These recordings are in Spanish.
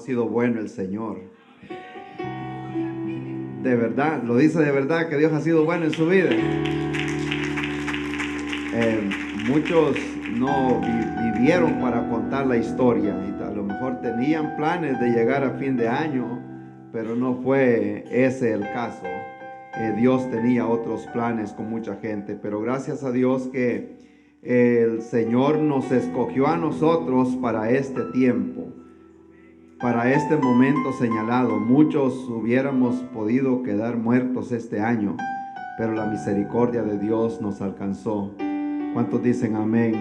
sido bueno el Señor. De verdad, lo dice de verdad que Dios ha sido bueno en su vida. Muchos no vivieron para contar la historia y a lo mejor tenían planes de llegar a fin de año, pero no fue ese el caso. Dios tenía otros planes con mucha gente, pero gracias a Dios que el Señor nos escogió a nosotros para este tiempo, para este momento señalado. Muchos hubiéramos podido quedar muertos este año, pero la misericordia de Dios nos alcanzó. ¿Cuántos dicen amén?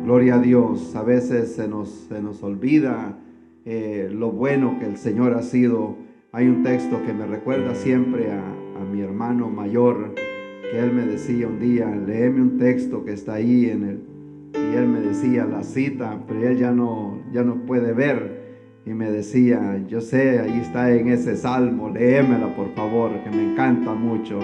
Gloria a Dios. A veces se nos olvida lo bueno que el Señor ha sido. Hay un texto que me recuerda siempre a mi hermano mayor, que él me decía un día: léeme un texto que está ahí y él me decía la cita, pero él ya no puede ver, y me decía: yo sé, ahí está en ese salmo, léemela por favor, que me encanta mucho.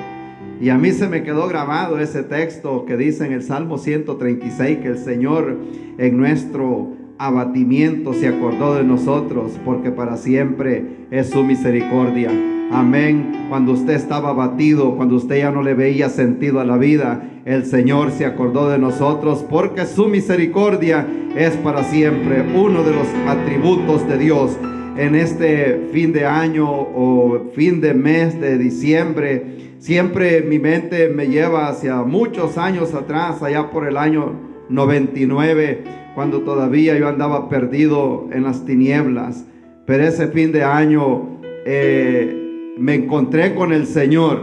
Y a mí se me quedó grabado ese texto que dice en el Salmo 136 que el Señor en nuestro abatimiento se acordó de nosotros, porque para siempre es su misericordia. Amén. Cuando usted estaba abatido, cuando usted ya no le veía sentido a la vida, el Señor se acordó de nosotros, porque su misericordia es para siempre. Uno de los atributos de Dios en este fin de año o fin de mes de diciembre, siempre mi mente me lleva hacia muchos años atrás, allá por el año 99, cuando todavía yo andaba perdido en las tinieblas. Pero ese fin de año me encontré con el Señor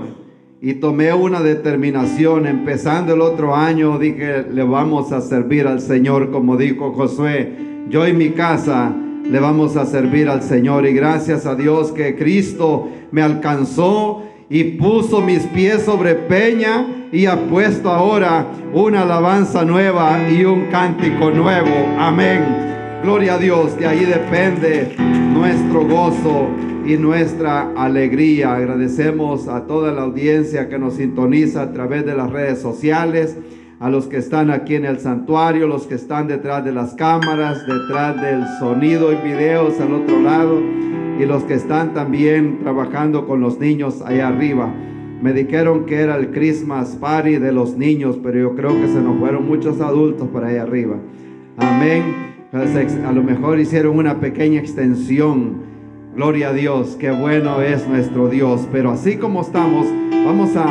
y tomé una determinación. Empezando el otro año dije: le vamos a servir al Señor, como dijo Josué: yo y mi casa le vamos a servir al Señor. Y gracias a Dios que Cristo me alcanzó y puso mis pies sobre peña, y ha puesto ahora una alabanza nueva y un cántico nuevo. Amén. Gloria a Dios. De ahí depende nuestro gozo y nuestra alegría. Agradecemos a toda la audiencia que nos sintoniza a través de las redes sociales, a los que están aquí en el santuario, los que están detrás de las cámaras, detrás del sonido y videos al otro lado, y los que están también trabajando con los niños allá arriba. Me dijeron que era el Christmas Party de los niños, pero yo creo que se nos fueron muchos adultos por ahí arriba. Amén. A lo mejor hicieron una pequeña extensión. Gloria a Dios, qué bueno es nuestro Dios. Pero así como estamos, vamos a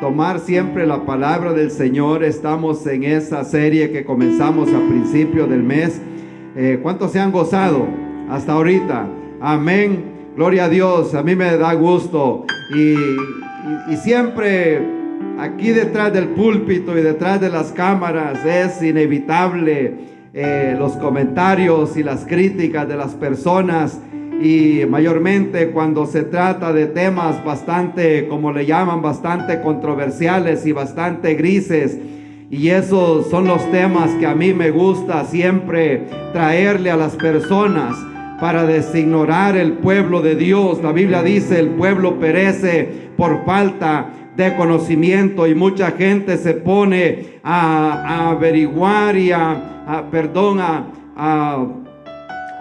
tomar siempre la palabra del Señor. Estamos en esa serie que comenzamos a principio del mes. ¿Cuántos se han gozado hasta ahorita? Amén. Gloria a Dios. A mí me da gusto. Y siempre aquí detrás del púlpito y detrás de las cámaras es inevitable los comentarios y las críticas de las personas. Y mayormente cuando se trata de temas bastante, como le llaman, bastante controversiales y bastante grises. Y esos son los temas que a mí me gusta siempre traerle a las personas para designorar el pueblo de Dios. La Biblia dice: el pueblo perece por falta de conocimiento, y mucha gente se pone a averiguar y a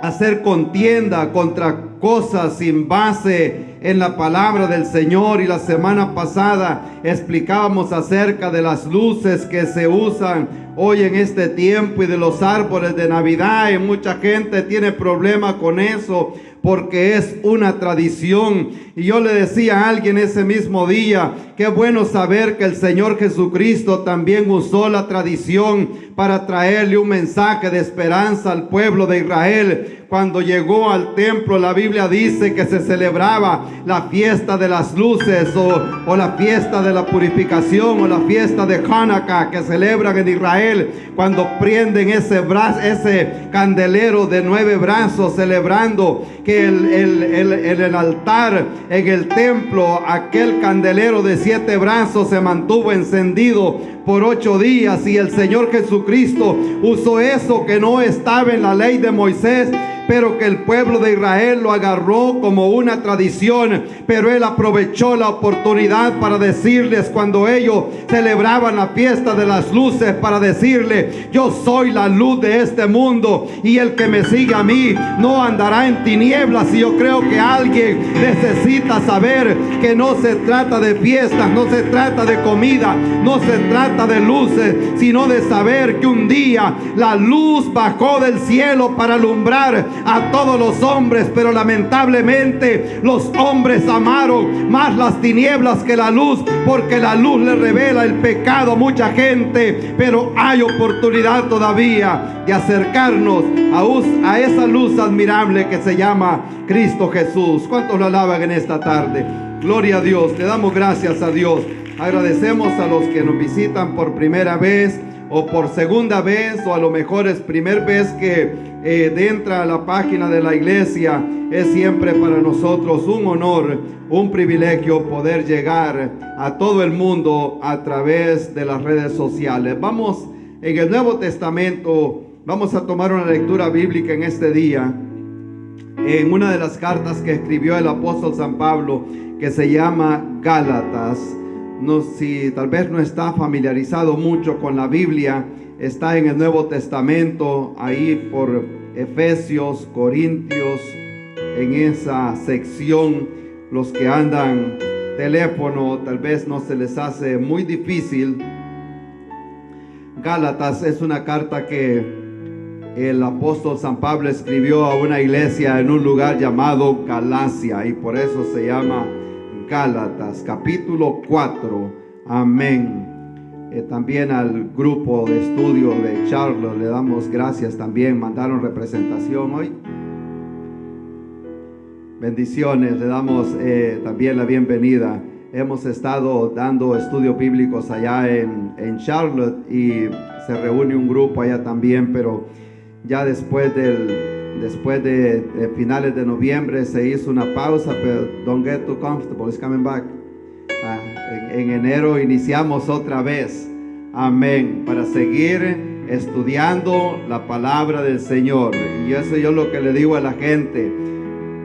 hacer contienda contra cosas sin base en la palabra del Señor. Y la semana pasada explicábamos acerca de las luces que se usan hoy en este tiempo y de los árboles de Navidad, y mucha gente tiene problema con eso porque es una tradición. Y yo le decía a alguien ese mismo día: qué bueno saber que el Señor Jesucristo también usó la tradición para traerle un mensaje de esperanza al pueblo de Israel. Cuando llegó al templo, la Biblia dice que se celebraba la fiesta de las luces, o la fiesta de la purificación, o la fiesta de Hanukkah que celebran en Israel, cuando prenden ese candelero de 9 brazos, celebrando que el altar en el templo, aquel candelero de 7 brazos, se mantuvo encendido por 8 días. Y el Señor Jesucristo usó eso que no estaba en la ley de Moisés, pero que el pueblo de Israel lo agarró como una tradición. Pero él aprovechó la oportunidad para decirles, cuando ellos celebraban la fiesta de las luces, para decirle: yo soy la luz de este mundo, y el que me sigue a mí no andará en tinieblas. Y yo creo que alguien necesita saber que no se trata de fiestas, no se trata de comida, no se trata de luces, sino de saber que un día la luz bajó del cielo para alumbrar a todos los hombres. Pero lamentablemente los hombres amaron más las tinieblas que la luz, porque la luz le revela el pecado a mucha gente. Pero hay oportunidad todavía de acercarnos a esa luz admirable que se llama Cristo Jesús. ¿Cuántos lo alaban en esta tarde? Gloria a Dios. Le damos gracias a Dios. Agradecemos a los que nos visitan por primera vez o por segunda vez, o a lo mejor es primera vez que entra a la página de la iglesia. Es siempre para nosotros un honor, un privilegio poder llegar a todo el mundo a través de las redes sociales. Vamos en el Nuevo Testamento, vamos a tomar una lectura bíblica en este día, en una de las cartas que escribió el apóstol San Pablo, que se llama Gálatas. No, si tal vez no está familiarizado mucho con la Biblia, está en el Nuevo Testamento, ahí por Efesios, Corintios, en esa sección. Los que andan teléfono, tal vez no se les hace muy difícil. Gálatas es una carta que el apóstol San Pablo escribió a una iglesia en un lugar llamado Galacia, y por eso se llama Gálatas, capítulo 4. Amén. También al grupo de estudio de Charlotte le damos gracias también. Mandaron representación hoy. Bendiciones. Le damos también la bienvenida. Hemos estado dando estudios bíblicos allá en Charlotte, y se reúne un grupo allá también, pero ya después de finales de noviembre se hizo una pausa. Pero don't get too comfortable, it's coming back. En enero iniciamos otra vez. Amén. Para seguir estudiando la palabra del Señor. Y eso yo lo que le digo a la gente: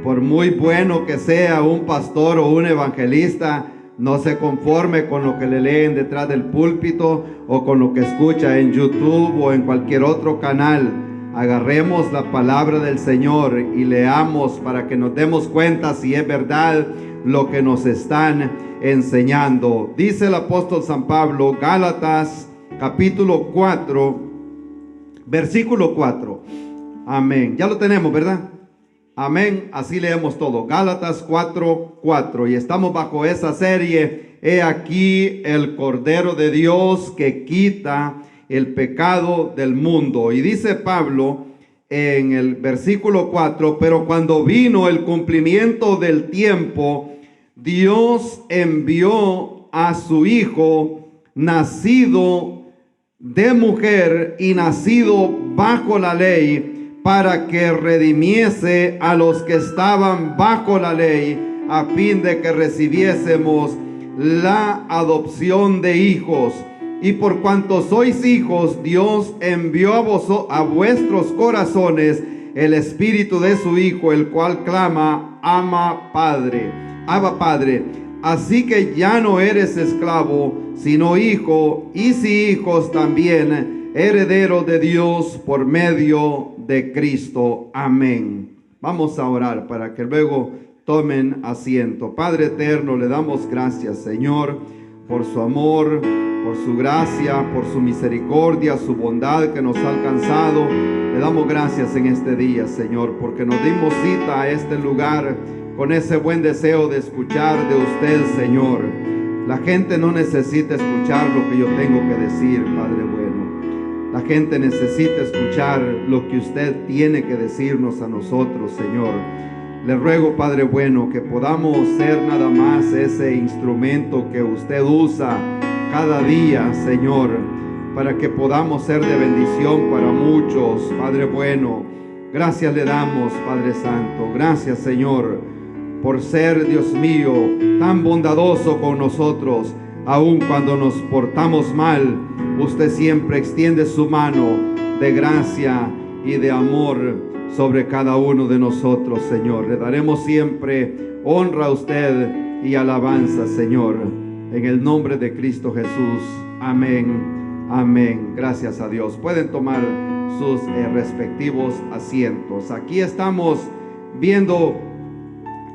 por muy bueno que sea un pastor o un evangelista, no se conforme con lo que le leen detrás del púlpito o con lo que escucha en YouTube o en cualquier otro canal. Agarremos la palabra del Señor y leamos para que nos demos cuenta si es verdad lo que nos están enseñando. Dice el apóstol San Pablo, Gálatas capítulo 4, versículo 4. Amén. Ya lo tenemos, ¿verdad? Amén. Así leemos todo. Gálatas 4:4. Y estamos bajo esa serie. He aquí el Cordero de Dios que quita el pecado del mundo. Y dice Pablo en el versículo 4: pero cuando vino el cumplimiento del tiempo, Dios envió a su Hijo, nacido de mujer y nacido bajo la ley, para que redimiese a los que estaban bajo la ley, a fin de que recibiésemos la adopción de hijos. Y por cuanto sois hijos, Dios envió a vuestros corazones el espíritu de su Hijo, el cual clama, Abba Padre. Así que ya no eres esclavo, sino hijo, y si hijos también, herederos de Dios por medio de Cristo. Amén. Vamos a orar para que luego tomen asiento. Padre eterno, le damos gracias, Señor, por su amor, por su gracia, por su misericordia, su bondad que nos ha alcanzado. Le damos gracias en este día, Señor, porque nos dimos cita a este lugar con ese buen deseo de escuchar de usted, Señor. La gente no necesita escuchar lo que yo tengo que decir, Padre bueno. La gente necesita escuchar lo que usted tiene que decirnos a nosotros, Señor. Le ruego, Padre bueno, que podamos ser nada más ese instrumento que usted usa cada día, Señor, para que podamos ser de bendición para muchos, Padre bueno. Gracias le damos, Padre Santo. Gracias, Señor, por ser, Dios mío, tan bondadoso con nosotros. Aun cuando nos portamos mal, usted siempre extiende su mano de gracia y de amor sobre cada uno de nosotros, Señor. Le daremos siempre honra a usted y alabanza, Señor, en el nombre de Cristo Jesús. Amén, amén. Gracias a Dios. Pueden tomar sus respectivos asientos. Aquí estamos viendo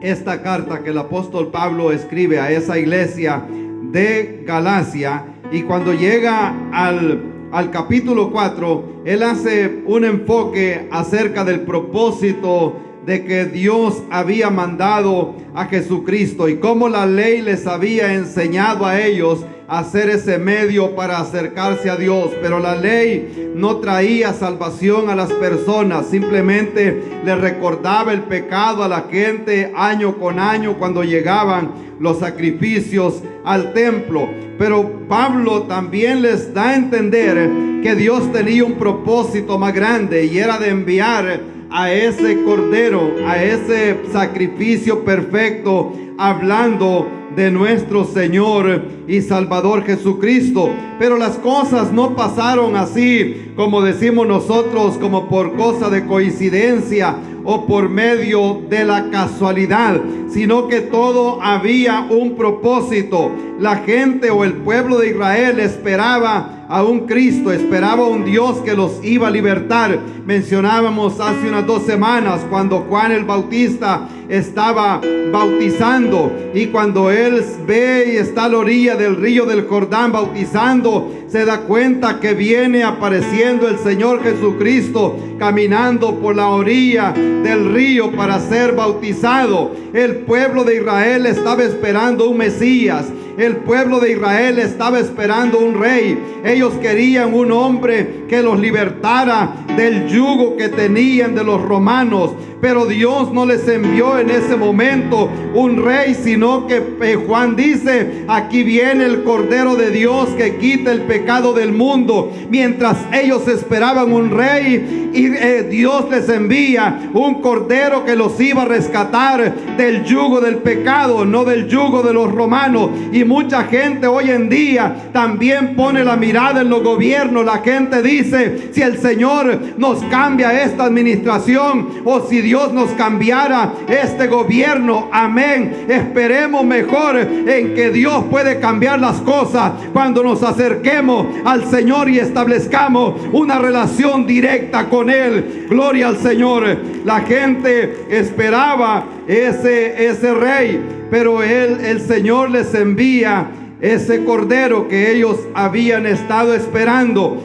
esta carta que el apóstol Pablo escribe a esa iglesia de Galacia, y cuando llega al capítulo 4, él hace un enfoque acerca del propósito de que Dios había mandado a Jesucristo y cómo la ley les había enseñado a ellos a hacer ese medio para acercarse a Dios. Pero la ley no traía salvación a las personas, simplemente le recordaba el pecado a la gente año con año cuando llegaban los sacrificios al templo. Pero Pablo también les da a entender que Dios tenía un propósito más grande, y era de enviar a ese cordero, a ese sacrificio perfecto, hablando de nuestro Señor y Salvador Jesucristo. Pero las cosas no pasaron así como decimos nosotros, como por cosa de coincidencia o por medio de la casualidad, sino que todo había un propósito. La gente o el pueblo de Israel esperaba a un Cristo, esperaba a un Dios que los iba a libertar. Mencionábamos hace unas 2 semanas cuando Juan el Bautista estaba bautizando, y cuando él ve y está a la orilla del río del Jordán bautizando, se da cuenta que viene apareciendo el Señor Jesucristo caminando por la orilla del río para ser bautizado. El pueblo de Israel estaba esperando un Mesías. El pueblo de Israel estaba esperando un rey. Ellos querían un hombre que los libertara del yugo que tenían de los romanos. Pero Dios no les envió en ese momento un rey, sino que Juan dice: aquí viene el Cordero de Dios que quita el pecado del mundo. Mientras ellos esperaban un rey, y Dios les envía un Cordero que los iba a rescatar del yugo del pecado, no del yugo de los romanos. Y mucha gente hoy en día también pone la mirada en los gobiernos. La gente dice: si el Señor nos cambia esta administración, o si Dios nos cambiara este gobierno, amén, esperemos mejor en que Dios puede cambiar las cosas cuando nos acerquemos al Señor y establezcamos una relación directa con Él. Gloria al Señor. La gente esperaba ese rey, pero el Señor les envía ese cordero que ellos habían estado esperando.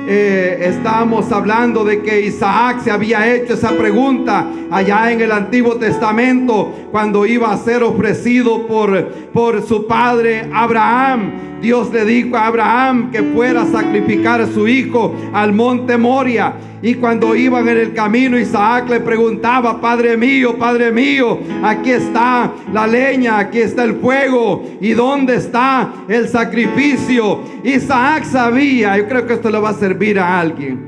Estábamos hablando de que Isaac se había hecho esa pregunta allá en el Antiguo Testamento, cuando iba a ser ofrecido por su padre Abraham. Dios le dijo a Abraham que fuera a sacrificar a su hijo al monte Moria. Y cuando iban en el camino, Isaac le preguntaba: Padre mío, aquí está la leña, aquí está el fuego, ¿y dónde está el sacrificio? Isaac sabía, yo creo que esto le va a servir a alguien.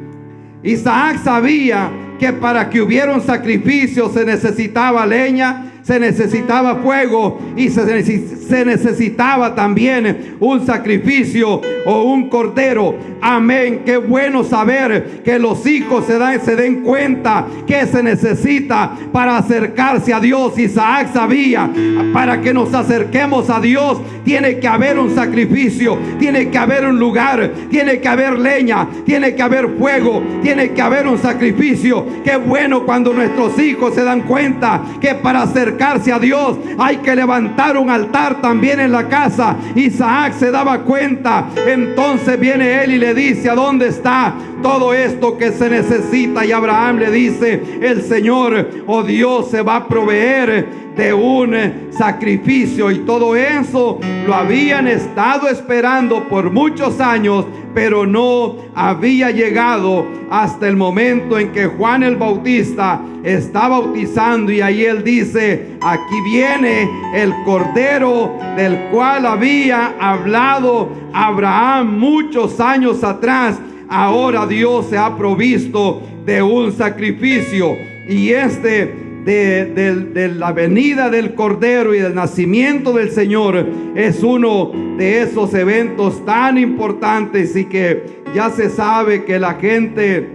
Isaac sabía que para que hubiera un sacrificio se necesitaba leña, se necesitaba fuego, y se necesitaba también un sacrificio o un cordero. Amén. Qué bueno saber que los hijos se den cuenta que se necesita para acercarse a Dios. Isaac sabía: para que nos acerquemos a Dios tiene que haber un sacrificio, tiene que haber un lugar, tiene que haber leña, tiene que haber fuego, tiene que haber un sacrificio. Qué bueno cuando nuestros hijos se dan cuenta que para acercarse a Dios hay que levantar un altar también en la casa. Isaac se daba cuenta. Entonces viene él y le dice: ¿a dónde está todo esto que se necesita? Y Abraham le dice: el Señor, oh Dios, se va a proveer de un sacrificio. Y todo eso lo habían estado esperando por muchos años, pero no había llegado hasta el momento en que Juan el Bautista está bautizando, y ahí él dice: aquí viene el Cordero del cual había hablado Abraham muchos años atrás. Ahora Dios se ha provisto de un sacrificio. Y de la venida del Cordero y del nacimiento del Señor es uno de esos eventos tan importantes, y que ya se sabe que la gente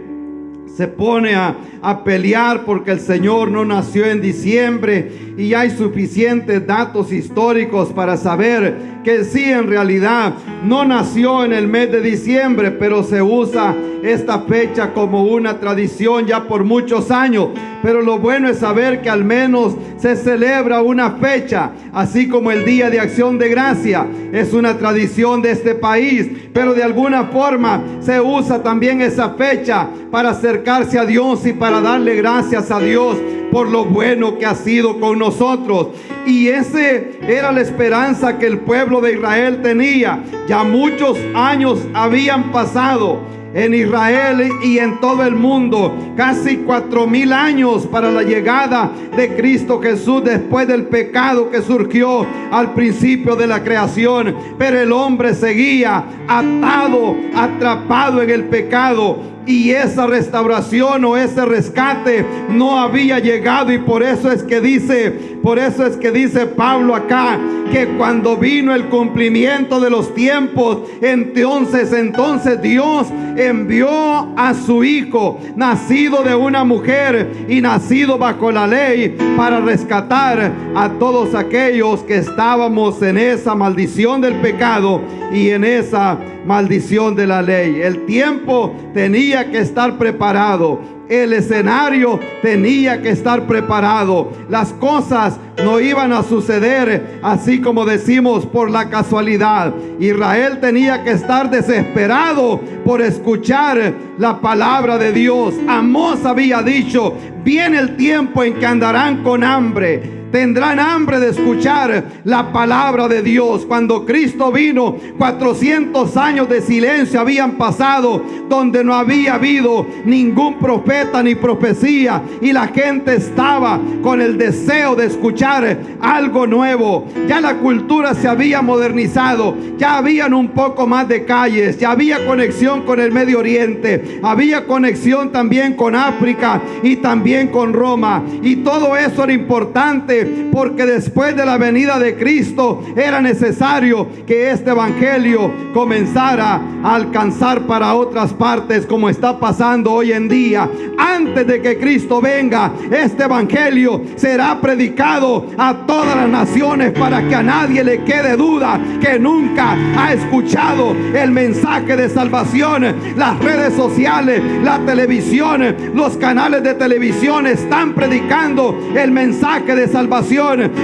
se pone a pelear porque el Señor no nació en diciembre, y hay suficientes datos históricos para saber que sí, en realidad no nació en el mes de diciembre, pero se usa esta fecha como una tradición ya por muchos años. Pero lo bueno es saber que al menos se celebra una fecha, así como el Día de Acción de Gracia es una tradición de este país, pero de alguna forma se usa también esa fecha para acercarse a Dios y para darle gracias a Dios por lo bueno que ha sido con nosotros. Y ese era la esperanza que el pueblo de Israel tenía. Ya muchos años habían pasado en Israel y en todo el mundo, casi 4000 años para la llegada de Cristo Jesús, después del pecado que surgió al principio de la creación. Pero el hombre seguía atado, atrapado en el pecado, y esa restauración o ese rescate no había llegado. Y por eso es que dice Pablo acá, que cuando vino el cumplimiento de los tiempos, entonces Dios envió a su Hijo, nacido de una mujer y nacido bajo la ley, para rescatar a todos aquellos que estábamos en esa maldición del pecado y en esa maldición de la ley. El tiempo tenía que estar preparado, el escenario tenía que estar preparado. Las cosas no iban a suceder así como decimos por la casualidad. Israel tenía que estar desesperado por escuchar la palabra de Dios. Amós había dicho: viene el tiempo en que andarán con hambre. Tendrán hambre de escuchar la palabra de Dios. Cuando Cristo vino, 400 años de silencio habían pasado, donde no había habido ningún profeta ni profecía, y la gente estaba con el deseo de escuchar algo nuevo. Ya la cultura se había modernizado, ya habían un poco más de calles, ya había conexión con el Medio Oriente, había conexión también con África y también con Roma, y todo eso era importante, porque después de la venida de Cristo era necesario que este evangelio comenzara a alcanzar para otras partes, como está pasando hoy en día. Antes de que Cristo venga, este evangelio será predicado a todas las naciones, para que a nadie le quede duda que nunca ha escuchado el mensaje de salvación. Las redes sociales, la televisión, los canales de televisión están predicando el mensaje de salvación.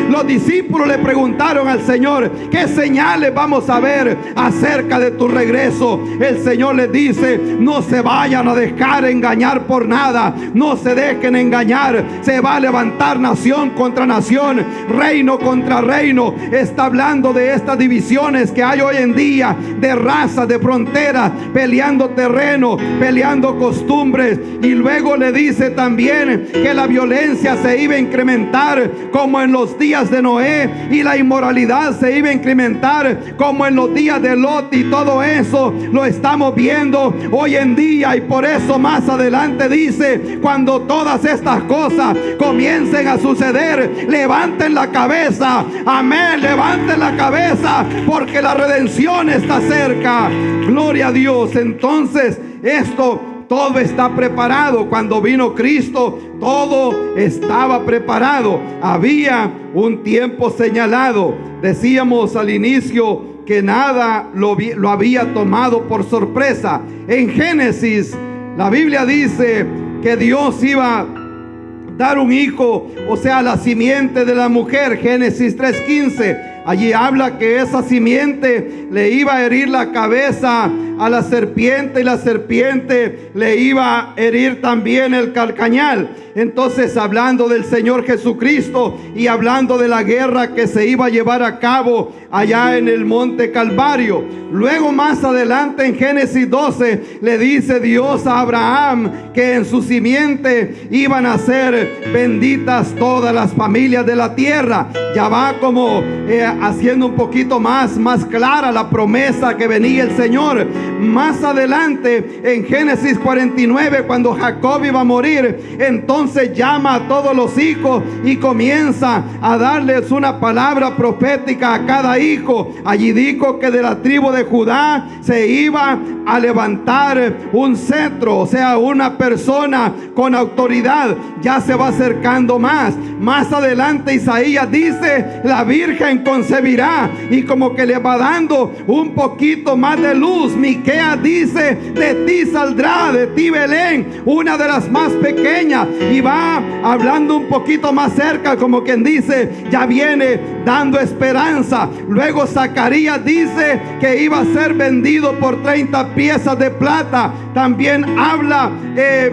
Los discípulos le preguntaron al Señor: ¿qué señales vamos a ver acerca de tu regreso? El Señor les dice: no se vayan a dejar engañar por nada, no se dejen engañar. Se va a levantar nación contra nación, reino contra reino. Está hablando de estas divisiones que hay hoy en día, de razas, de fronteras, peleando terreno, peleando costumbres. Y luego le dice también que la violencia se iba a incrementar como en los días de Noé, y la inmoralidad se iba a incrementar como en los días de Lot, y todo eso lo estamos viendo hoy en día. Y por eso más adelante dice: cuando todas estas cosas comiencen a suceder, levanten la cabeza. Amén, levanten la cabeza, porque la redención está cerca. Gloria a Dios. Entonces todo está preparado. Cuando vino Cristo, todo estaba preparado. Había un tiempo señalado. Decíamos al inicio que nada lo había tomado por sorpresa. En Génesis, la Biblia dice que Dios iba a dar un hijo, o sea, la simiente de la mujer. Génesis 3:15. Allí habla que esa simiente le iba a herir la cabeza a la serpiente, y la serpiente le iba a herir también el calcañal. Entonces, hablando del Señor Jesucristo y hablando de la guerra que se iba a llevar a cabo allá en el monte Calvario. Luego, más adelante, en Génesis 12, le dice Dios a Abraham que en su simiente iban a ser benditas todas las familias de la tierra. ya va como haciendo un poquito más clara la promesa que venía el Señor. Más adelante en Génesis 49, cuando Jacob iba a morir, entonces llama a todos los hijos y comienza a darles una palabra profética a cada hijo. Allí dijo que de la tribu de Judá se iba a levantar un cetro, o sea, una persona con autoridad. Ya se va acercando más adelante Isaías dice: la virgen concebirá, y como que le va dando un poquito más de luz. Miqueas dice: de ti saldrá, de ti Belén, una de las más pequeñas, y va hablando un poquito más cerca, como quien dice, ya viene dando esperanza. Luego Zacarías dice que iba a ser vendido por 30 piezas de plata. También habla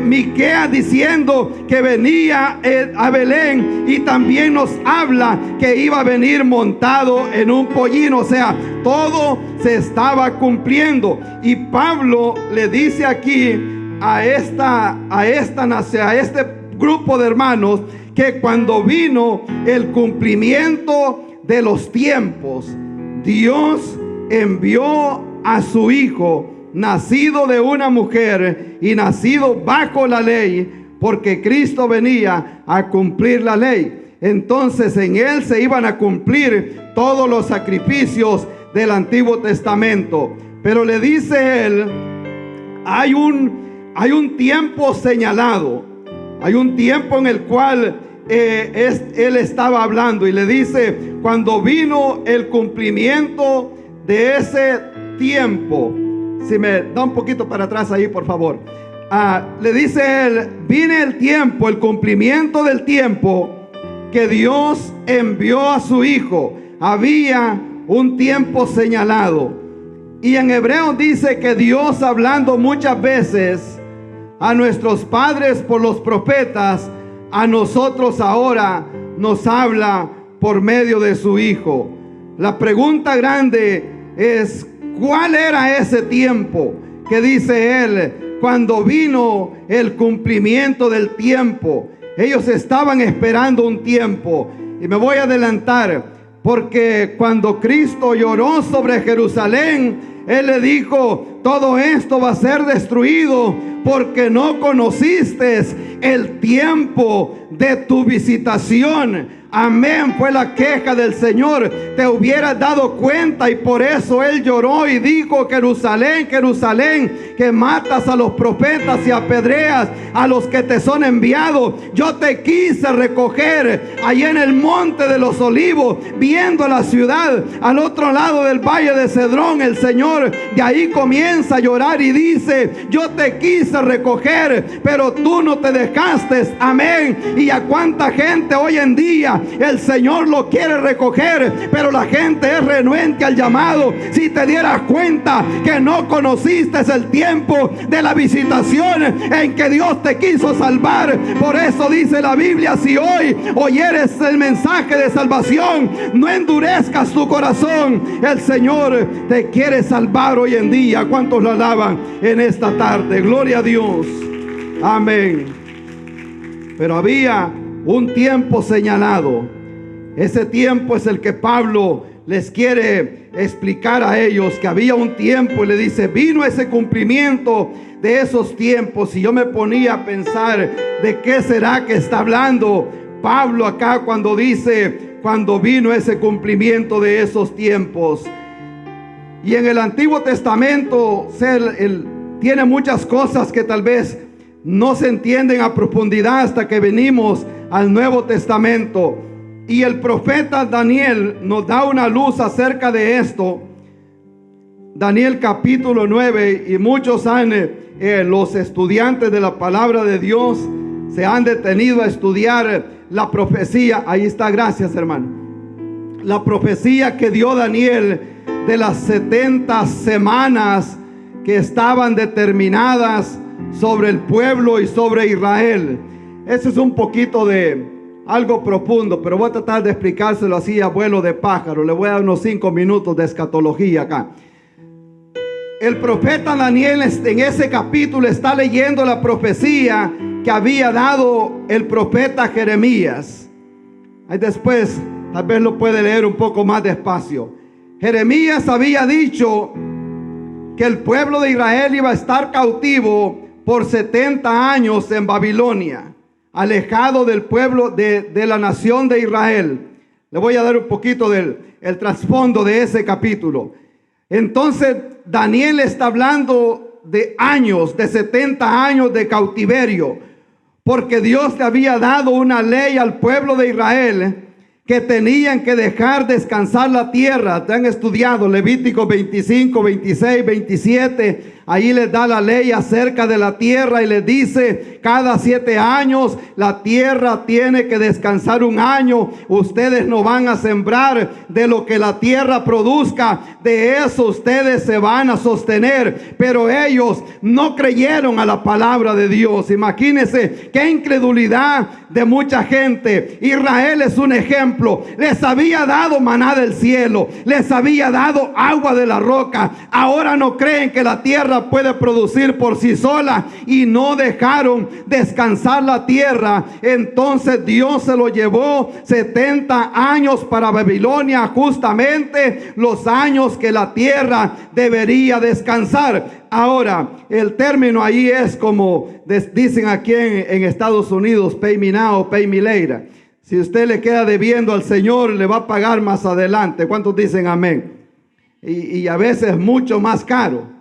Miqueas diciendo que venía a Belén, y también nos habla que iba a venir montado en un pollino. O sea, todo se estaba cumpliendo. Y Pablo le dice aquí a este grupo de hermanos que cuando vino el cumplimiento de los tiempos, Dios envió a su Hijo, nacido de una mujer y nacido bajo la ley, porque Cristo venía a cumplir la ley. Entonces en Él se iban a cumplir todos los sacrificios del Antiguo Testamento. Pero le dice Él, hay un tiempo señalado, hay un tiempo en el cual Él estaba hablando, y le dice: cuando vino el cumplimiento de ese tiempo. Si me da un poquito para atrás ahí, por favor. Le dice Él: viene el tiempo, el cumplimiento del tiempo que Dios envió a su Hijo. Había un tiempo señalado. Y en Hebreos dice que Dios, hablando muchas veces a nuestros padres por los profetas, a nosotros ahora nos habla por medio de su Hijo. La pregunta grande es: ¿cuál era ese tiempo que dice Él? Cuando vino el cumplimiento del tiempo, ellos estaban esperando un tiempo. Y me voy a adelantar, porque cuando Cristo lloró sobre Jerusalén, Él le dijo: todo esto va a ser destruido porque no conociste el tiempo de tu visitación. Amén, fue la queja del Señor. Te hubieras dado cuenta, y por eso Él lloró y dijo: Jerusalén, Jerusalén, que matas a los profetas y apedreas a los que te son enviados. Yo te quise recoger allá en el monte de los olivos, viendo la ciudad al otro lado del valle de Cedrón. El Señor de ahí comienza a llorar y dice: yo te quise recoger, pero tú no te dejaste. Amén. Y a cuánta gente hoy en día el Señor lo quiere recoger, pero la gente es renuente al llamado. Si te dieras cuenta que no conociste el tiempo de la visitación en que Dios te quiso salvar. Por eso dice la Biblia: si hoy oyeres el mensaje de salvación, no endurezcas tu corazón. El Señor te quiere salvar hoy en día. ¿Cuántos lo alaban en esta tarde? Gloria a Dios. Amén. Pero había un tiempo señalado. Ese tiempo es el que Pablo les quiere explicar a ellos, que había un tiempo, y le dice: vino ese cumplimiento de esos tiempos. Y yo me ponía a pensar, ¿de qué será que está hablando Pablo acá cuando dice: cuando vino ese cumplimiento de esos tiempos? Y en el Antiguo Testamento tiene muchas cosas que tal vez no se entienden a profundidad hasta que venimos al Nuevo Testamento. Y el profeta Daniel nos da una luz acerca de esto. Daniel capítulo 9, y muchos los estudiantes de la palabra de Dios se han detenido a estudiar la profecía. Ahí está, gracias hermano. La profecía que dio Daniel de las 70 semanas que estaban determinadas sobre el pueblo y sobre Israel. Eso es un poquito de algo profundo, pero voy a tratar de explicárselo así a vuelo de pájaro. Le voy a dar unos 5 minutos de escatología acá. El profeta Daniel en ese capítulo está leyendo la profecía que había dado el profeta Jeremías. Ahí después Tal vez lo puede leer un poco más despacio. Jeremías había dicho que el pueblo de Israel iba a estar cautivo por 70 años en Babilonia, alejado del pueblo de la nación de Israel. Le voy a dar un poquito del trasfondo de ese capítulo. Entonces Daniel está hablando de años, de 70 años de cautiverio, porque Dios le había dado una ley al pueblo de Israel que tenían que dejar descansar la tierra. Te han estudiado Levítico 25, 26, 27. Ahí les da la ley acerca de la tierra y les dice: cada 7 años la tierra tiene que descansar un año. Ustedes no van a sembrar de lo que la tierra produzca, de eso ustedes se van a sostener. Pero ellos no creyeron a la palabra de Dios. Imagínense qué incredulidad de mucha gente. Israel es un ejemplo. Les había dado maná del cielo, les había dado agua de la roca. Ahora no creen que la tierra puede producir por sí sola y no dejaron descansar la tierra. Entonces Dios se lo llevó 70 años para Babilonia, justamente los años que la tierra debería descansar. Ahora, el término ahí es como dicen aquí en Estados Unidos: pay me now, pay me later. Si usted le queda debiendo al Señor, le va a pagar más adelante. ¿Cuántos dicen amén? Y a veces mucho más caro.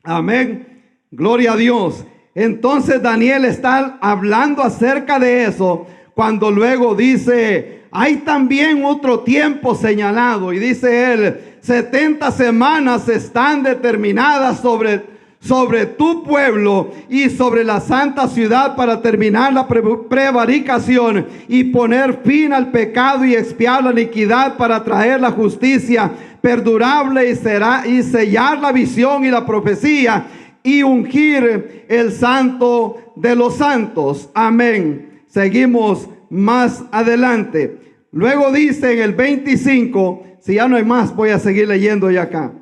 Amén. Gloria a Dios. Entonces Daniel está hablando acerca de eso, cuando luego dice: hay también otro tiempo señalado. Y dice él: 70 semanas están determinadas sobre tu pueblo y sobre la santa ciudad para terminar la prevaricación y poner fin al pecado y expiar la iniquidad, para traer la justicia perdurable y sellar la visión y la profecía y ungir el santo de los santos. Amén. Seguimos más adelante. Luego dice en el 25, si ya no hay más, voy a seguir leyendo ya acá.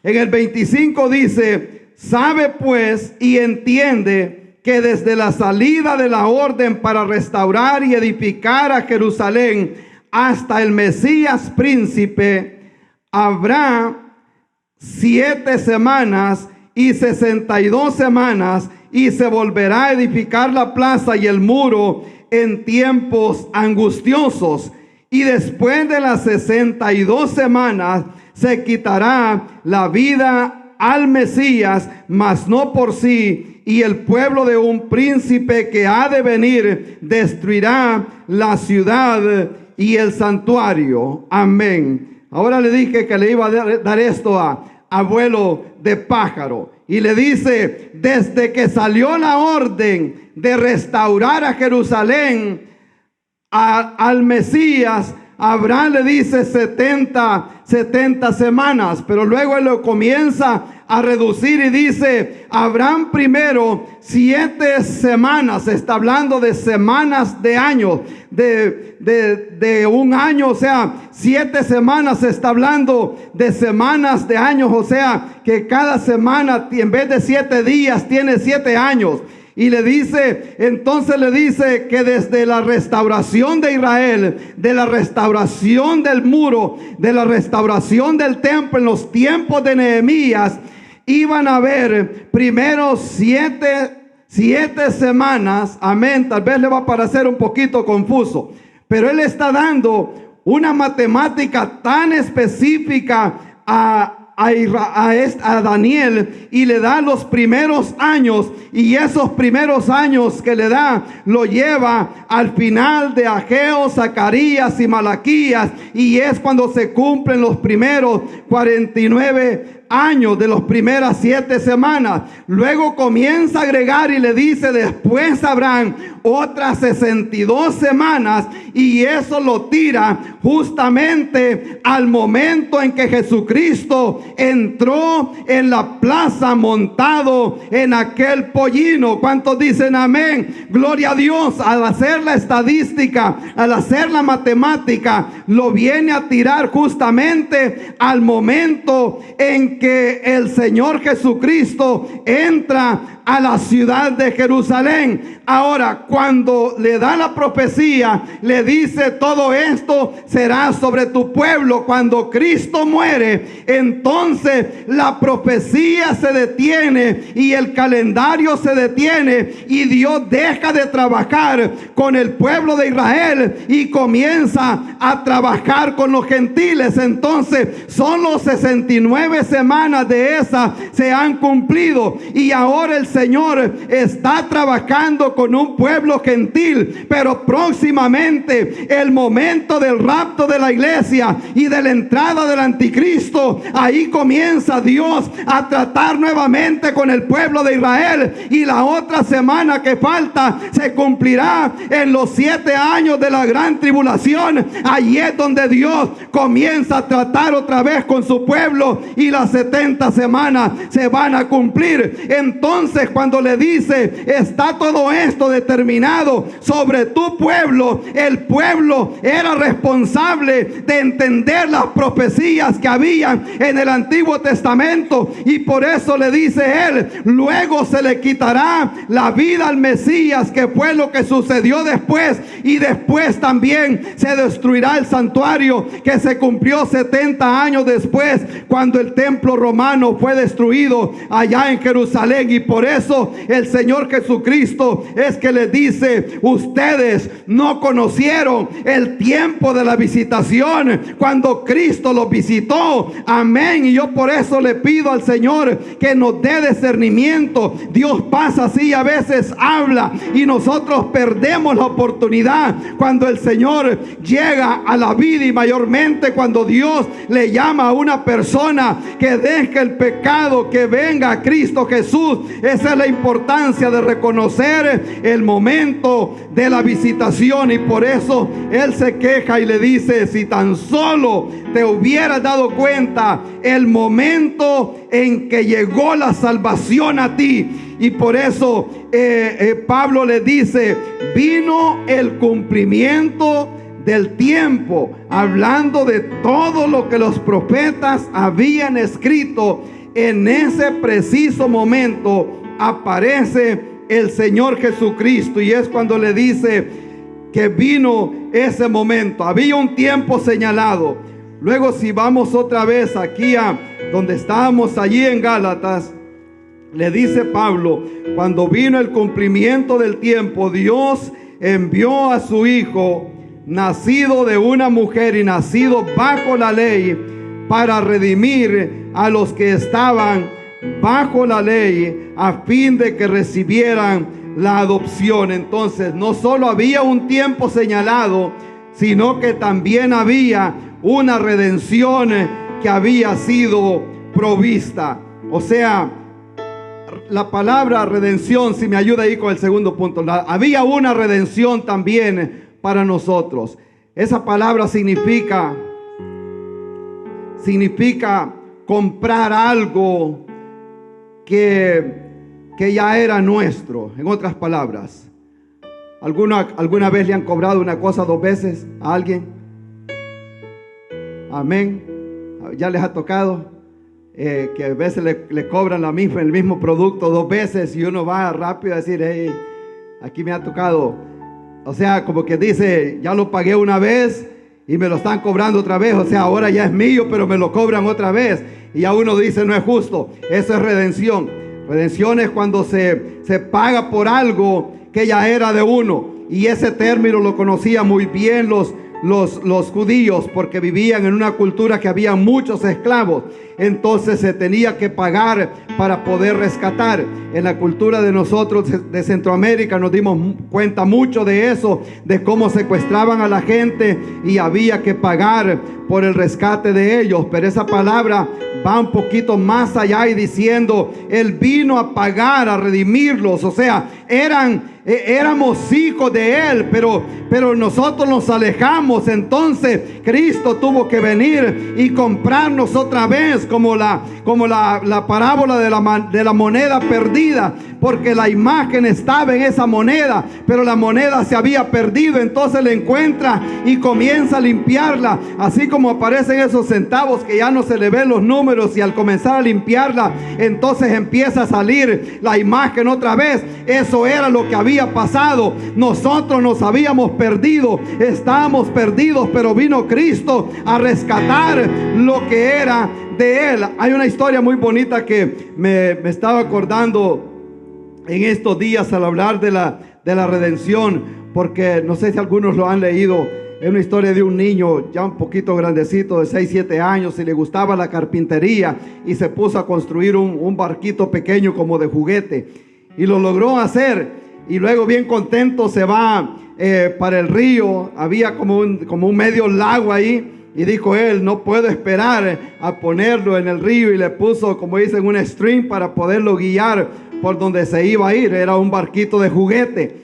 En el 25 dice: sabe pues y entiende que desde la salida de la orden para restaurar y edificar a Jerusalén hasta el Mesías príncipe, habrá 7 semanas y 62 semanas, y se volverá a edificar la plaza y el muro en tiempos angustiosos. Y después de las 62 semanas se quitará la vida al Mesías, mas no por sí, y el pueblo de un príncipe que ha de venir destruirá la ciudad y el santuario. Amén. Ahora le dije que le iba a dar esto a abuelo de pájaro. Y le dice: desde que salió la orden de restaurar a Jerusalén al Mesías, Abraham le dice 70 semanas, pero luego él lo comienza a reducir y dice: Abraham primero 7 semanas. Está hablando de semanas de años, de un año, o sea, 7 semanas. Está hablando de semanas de años, o sea, que cada semana en vez de 7 días tiene 7 años. Y le dice, entonces le dice que desde la restauración de Israel, de la restauración del muro, de la restauración del templo en los tiempos de Nehemías, iban a haber primero 7 semanas. Amén. Tal vez le va a parecer un poquito confuso, pero él está dando una matemática tan específica a Daniel, y le da los primeros años, y esos primeros años que le da lo lleva al final de Ageo, Zacarías y Malaquías, y es cuando se cumplen los primeros 49 años de las primeras 7 semanas. Luego comienza a agregar y le dice: después habrán otras 62 semanas, y eso lo tira justamente al momento en que Jesucristo entró en la plaza montado en aquel pollino. ¿Cuántos dicen amén? Gloria a Dios. Al hacer la estadística, al hacer la matemática, lo viene a tirar justamente al momento en que el Señor Jesucristo entra a la ciudad de Jerusalén. Ahora, cuando le da la profecía, le dice: todo esto será sobre tu pueblo. Cuando Cristo muere, entonces la profecía se detiene y el calendario se detiene, y Dios deja de trabajar con el pueblo de Israel y comienza a trabajar con los gentiles. Entonces solo 69 semanas de esas se han cumplido, y ahora el Señor está trabajando con un pueblo gentil. Pero próximamente, el momento del rapto de la iglesia y de la entrada del anticristo, ahí comienza Dios a tratar nuevamente con el pueblo de Israel, y la otra semana que falta se cumplirá en los 7 años de la gran tribulación. Allí es donde Dios comienza a tratar otra vez con su pueblo, y las 70 semanas se van a cumplir. Entonces, cuando le dice: está todo esto determinado sobre tu pueblo, el pueblo era responsable de entender las profecías que habían en el Antiguo Testamento, y por eso le dice él: luego se le quitará la vida al Mesías, que fue lo que sucedió después, y después también se destruirá el santuario, que se cumplió 70 años después, cuando el templo romano fue destruido allá en Jerusalén. Y por eso el Señor Jesucristo es que les dice: ustedes no conocieron el tiempo de la visitación cuando Cristo los visitó. Amén. Y yo por eso le pido al Señor que nos dé discernimiento. Dios pasa así, a veces habla, y nosotros perdemos la oportunidad cuando el Señor llega a la vida, y mayormente cuando Dios le llama a una persona que deje el pecado, que venga a Cristo Jesús. Esa es la importancia de reconocer el momento de la visitación, y por eso Él se queja y le dice: si tan solo te hubieras dado cuenta el momento en que llegó la salvación a ti. Y por eso Pablo le dice: vino el cumplimiento del tiempo, hablando de todo lo que los profetas habían escrito. En ese preciso momento aparece el Señor Jesucristo, y es cuando le dice que vino ese momento. Había un tiempo señalado. Luego, si vamos otra vez aquí a donde estábamos, allí en Gálatas, le dice Pablo: cuando vino el cumplimiento del tiempo, Dios envió a su Hijo, nacido de una mujer y nacido bajo la ley, para redimir a los que estaban bajo la ley, a fin de que recibieran la adopción. Entonces, no solo había un tiempo señalado, sino que también había una redención que había sido provista. O sea, la palabra redención, si me ayuda ahí con el segundo punto, había una redención también para nosotros. Esa palabra significa comprar algo que ya era nuestro. En otras palabras, ¿alguna vez le han cobrado una cosa 2 veces a alguien? Amén. ¿Ya les ha tocado? Que a veces le cobran el mismo producto 2 veces, y uno va rápido a decir: hey, aquí me ha tocado. O sea, como que dice: ya lo pagué una vez y me lo están cobrando otra vez. O sea, ahora ya es mío, pero me lo cobran otra vez. Y ya uno dice: no es justo. Eso es redención. Redención es cuando se paga por algo que ya era de uno. Y ese término lo conocían muy bien los judíos, porque vivían en una cultura que había muchos esclavos. Entonces se tenía que pagar para poder rescatar. En la cultura de nosotros de Centroamérica nos dimos cuenta mucho de eso, de cómo secuestraban a la gente y había que pagar por el rescate de ellos. Pero esa palabra va un poquito más allá, y diciendo: Él vino a pagar, a redimirlos. O sea, eran éramos hijos de Él, pero nosotros nos alejamos. Entonces Cristo tuvo que venir y comprarnos otra vez, como la parábola de la moneda perdida, porque la imagen estaba en esa moneda, pero la moneda se había perdido. Entonces la encuentra y comienza a limpiarla, así como aparecen esos centavos que ya no se le ven los números, y al comenzar a limpiarla, entonces empieza a salir la imagen otra vez. Eso era lo que había pasado. Nosotros nos habíamos perdido, estábamos perdidos, pero vino Cristo a rescatar lo que era de Él. Hay una historia muy bonita que me estaba acordando en estos días al hablar de la redención, porque no sé si algunos lo han leído. Es una historia de un niño ya un poquito grandecito, de 6, 7 años, y le gustaba la carpintería, y se puso a construir un barquito pequeño como de juguete, y lo logró hacer. Y luego, bien contento, se va para el río. Había como un medio lago ahí, y dijo él: no puedo esperar a ponerlo en el río, y le puso, como dicen, un string para poderlo guiar por donde se iba a ir. Era un barquito de juguete,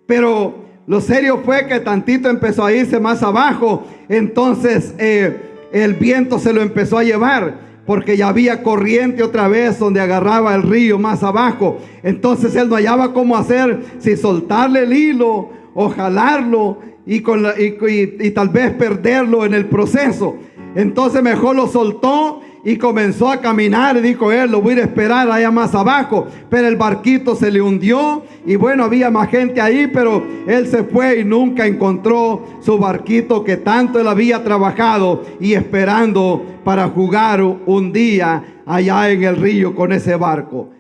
pero lo serio fue que tantito empezó a irse más abajo. Entonces el viento se lo empezó a llevar, porque ya había corriente otra vez donde agarraba el río más abajo. Entonces él no hallaba cómo hacer, si soltarle el hilo o jalarlo y tal vez perderlo en el proceso. Entonces mejor lo soltó y comenzó a caminar, y dijo él: lo voy a ir a esperar allá más abajo. Pero el barquito se le hundió, y bueno, había más gente ahí, pero él se fue y nunca encontró su barquito que tanto él había trabajado y esperando para jugar un día allá en el río con ese barco.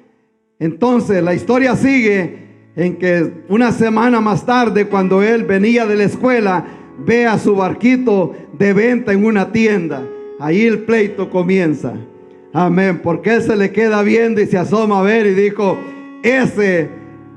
Entonces la historia sigue en que una semana más tarde, cuando él venía de la escuela, ve a su barquito de venta en una tienda. Ahí el pleito comienza. Amén. Porque él se le queda viendo y se asoma a ver, y dijo: ese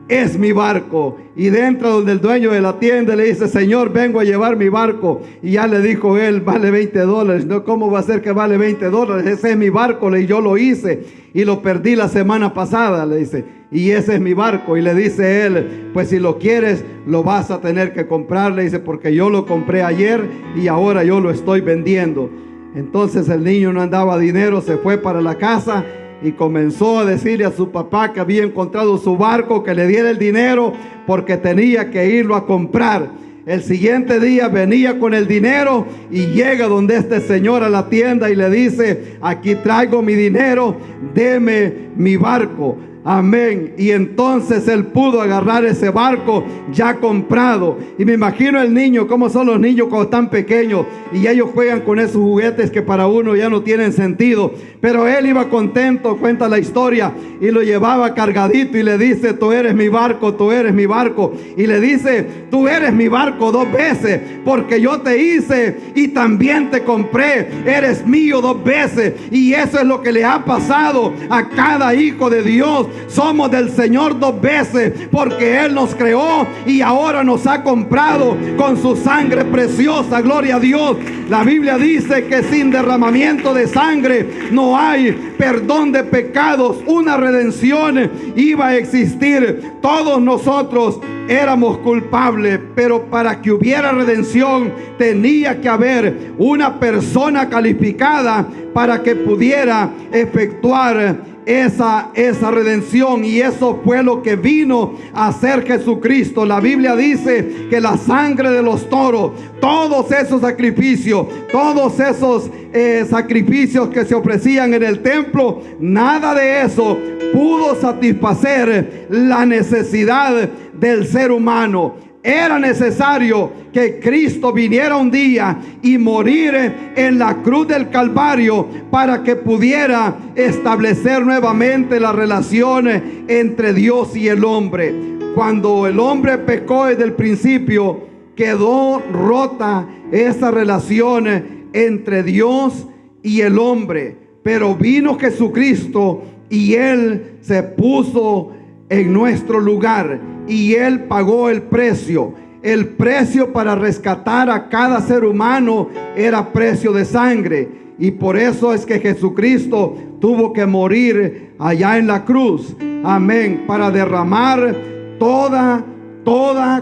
es mi barco. Y dentro donde el dueño de la tienda le dice: señor, vengo a llevar mi barco. Y ya le dijo él: vale $20. No, ¿cómo va a ser que vale $20? Ese es mi barco, y yo lo hice y lo perdí la semana pasada, le dice, y ese es mi barco. Y le dice él: pues si lo quieres, lo vas a tener que comprar, le dice, porque yo lo compré ayer y ahora yo lo estoy vendiendo. Entonces el niño no andaba dinero, se fue para la casa y comenzó a decirle a su papá que había encontrado su barco, que le diera el dinero porque tenía que irlo a comprar. El siguiente día venía con el dinero y llega donde este señor a la tienda y le dice: aquí traigo mi dinero, deme mi barco. Amén. Y entonces él pudo agarrar ese barco ya comprado. Y me imagino el niño, cómo son los niños cuando están pequeños y ellos juegan con esos juguetes que para uno ya no tienen sentido. Pero él iba contento, cuenta la historia, y lo llevaba cargadito y le dice: tú eres mi barco, tú eres mi barco. Y le dice: tú eres mi barco 2 veces, porque yo te hice y también te compré. Eres mío 2 veces. Y eso es lo que le ha pasado a cada hijo de Dios. Somos del Señor 2 veces, porque Él nos creó y ahora nos ha comprado con su sangre preciosa. Gloria a Dios. La Biblia dice que sin derramamiento de sangre no hay perdón de pecados. Una redención iba a existir. Todos nosotros éramos culpables, pero para que hubiera redención tenía que haber una persona calificada para que pudiera efectuar esa redención. Y eso fue lo que vino a hacer Jesucristo. La Biblia dice que la sangre de los toros, todos esos sacrificios, sacrificios que se ofrecían en el templo, nada de eso pudo satisfacer la necesidad del ser humano. Era necesario que Cristo viniera un día y morir en la cruz del Calvario para que pudiera establecer nuevamente la relación entre Dios y el hombre. Cuando el hombre pecó desde el principio, quedó rota esa relación entre Dios y el hombre. Pero vino Jesucristo y Él se puso en nuestro lugar, y Él pagó el precio. El precio para rescatar a cada ser humano era precio de sangre. Y por eso es que Jesucristo tuvo que morir allá en la cruz. Amén. Para derramar toda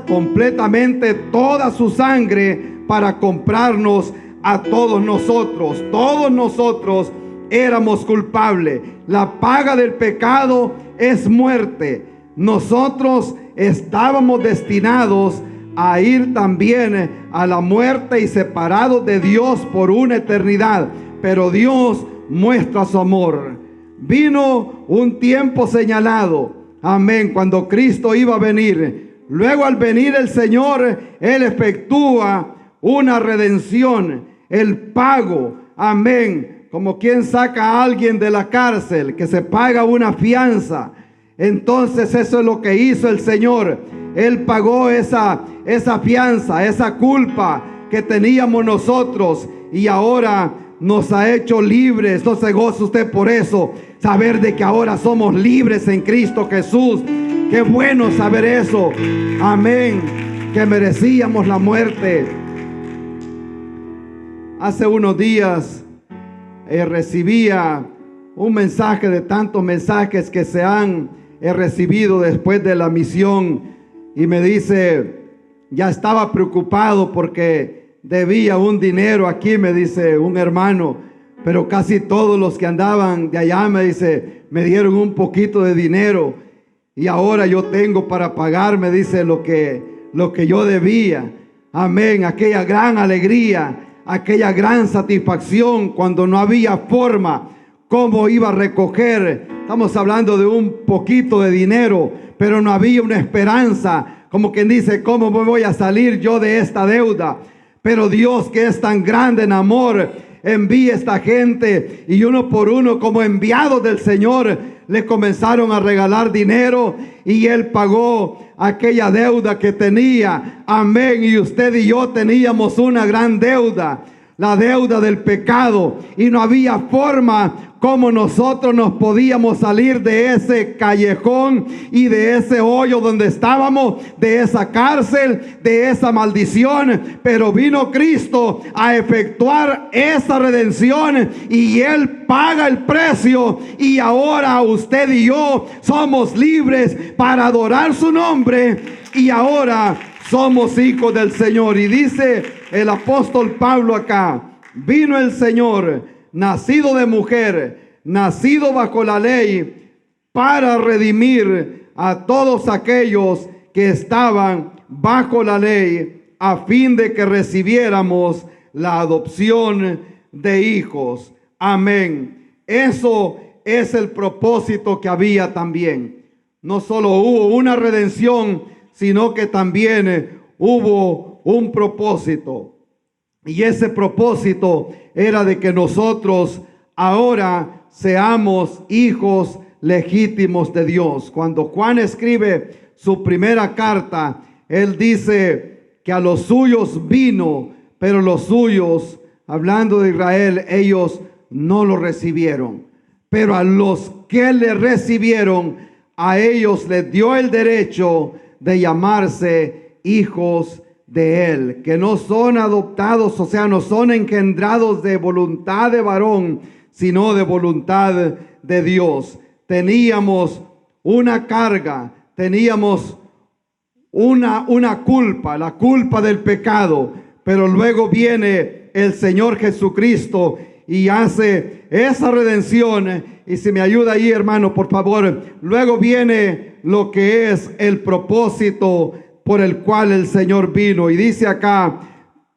completamente toda su sangre para comprarnos a todos nosotros. Todos nosotros éramos culpables. La paga del pecado es muerte. Nosotros estábamos destinados a ir también a la muerte y separados de Dios por una eternidad. Pero Dios muestra su amor. Vino un tiempo señalado, amén, cuando Cristo iba a venir. Luego, al venir el Señor, Él efectúa una redención, el pago, amén, como quien saca a alguien de la cárcel, que se paga una fianza. Entonces eso es lo que hizo el Señor. Él pagó esa fianza, esa culpa que teníamos nosotros, y ahora nos ha hecho libres. No se goza usted por eso, saber de que ahora somos libres en Cristo Jesús. Qué bueno saber eso, amén, que merecíamos la muerte. Hace unos días recibía un mensaje de tantos mensajes que se han recibido después de la misión, y me dice, ya estaba preocupado porque debía un dinero aquí, me dice un hermano, pero casi todos los que andaban de allá, me dice, me dieron un poquito de dinero y ahora yo tengo para pagar, me dice, lo que yo debía. Amén, aquella gran alegría, aquella gran satisfacción cuando no había forma cómo iba a recoger. Estamos hablando de un poquito de dinero, pero no había una esperanza, como quien dice, ¿cómo me voy a salir yo de esta deuda? Pero Dios, que es tan grande en amor, envía a esta gente, y uno por uno, como enviados del Señor, le comenzaron a regalar dinero, y Él pagó aquella deuda que tenía. Amén. Y usted y yo teníamos una gran deuda, la deuda del pecado, y no había forma como nosotros nos podíamos salir de ese callejón y de ese hoyo donde estábamos, de esa cárcel, de esa maldición. Pero vino Cristo a efectuar esa redención, y Él paga el precio, y ahora usted y yo somos libres para adorar su nombre, y ahora somos hijos del Señor. Y dice el apóstol Pablo acá, vino el Señor, nacido de mujer, nacido bajo la ley, para redimir a todos aquellos que estaban bajo la ley, a fin de que recibiéramos la adopción de hijos. Amén. Eso es el propósito que había también. No solo hubo una redención, sino que también hubo un propósito. Y ese propósito era de que nosotros ahora seamos hijos legítimos de Dios. Cuando Juan escribe su primera carta, él dice que a los suyos vino, pero los suyos, hablando de Israel, ellos no lo recibieron. Pero a los que le recibieron, a ellos les dio el derecho de llamarse hijos de Él, que no son adoptados, o sea, no son engendrados de voluntad de varón, sino de voluntad de Dios. Teníamos una carga, teníamos una culpa, la culpa del pecado, pero luego viene el Señor Jesucristo y hace esa redención. Y si me ayuda ahí, hermano, por favor. Luego viene lo que es el propósito por el cual el Señor vino. Y dice acá,